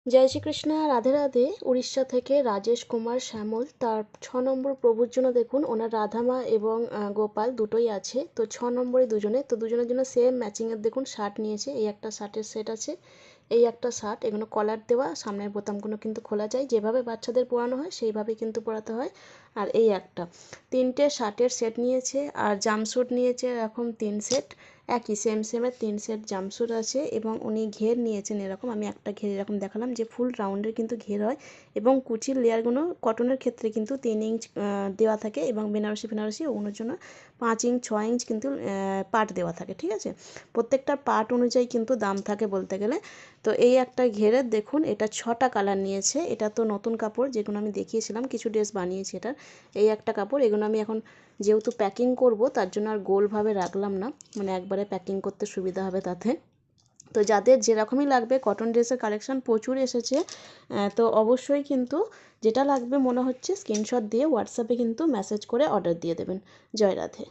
জয় শ্রীকৃষ্ণ, রাধে রাধে। উড়িষ্যা থেকে রাজেশ কুমার শ্যামল তার 6 নম্বর প্রভুর জন্য দেখুন ওনার রাধামা এবং গোপাল দুটোই আছে। তো 6 নম্বরে দুজনে, তো দুজনের জন্য সেম ম্যাচিংয়ের দেখুন শার্ট নিয়েছে। এই একটা শার্টের সেট আছে, এই একটা শার্ট, এগুলো কলার দেওয়া, সামনের বোতামগুলো কিন্তু খোলা যায়, যেভাবে বাচ্চাদের পরানো হয় সেইভাবেই কিন্তু পরাতে হয়। আর এই একটা 3টে শার্টের সেট নিয়েছে, আর জামস্যুট নিয়েছে এরকম 3 সেট, একই সেমের 3 সেট জামস্যুট আছে। এবং উনি ঘের নিয়েছেন এরকম, আমি একটা ঘের এরকম দেখালাম যে ফুল রাউন্ডের কিন্তু ঘের হয়। এবং কুচির লেয়ারগুলো কটনের ক্ষেত্রে কিন্তু 3 ইঞ্চ দেওয়া থাকে, এবং বেনারসি ওগুলোর জন্য 5 ইঞ্চ 6 ইঞ্চ কিন্তু পাট দেওয়া থাকে। ঠিক আছে, প্রত্যেকটা পাট অনুযায়ী কিন্তু দাম থাকে বলতে গেলে। তো এই একটা ঘেরের দেখুন, এটা 6টা কালার নিয়েছে। এটা তো নতুন কাপড়, যেগুলো আমি দেখিয়েছিলাম, কিছু ড্রেস বানিয়েছি এটার। এই একটা কাপড়, এগুলো আমি এখন যেহেতু প্যাকিং করব তার জন্য আর গোলভাবে রাখলাম না, মানে একবারে প্যাকিং করতে সুবিধা হবে তাতে। তো যাদের যেরকমই লাগবে, কটন ড্রেসের কালেকশান প্রচুর এসেছে। তো অবশ্যই কিন্তু যেটা লাগবে মনে হচ্ছে স্ক্রিনশট দিয়ে হোয়াটসঅ্যাপে কিন্তু মেসেজ করে অর্ডার দিয়ে দেবেন। জয় রাধে।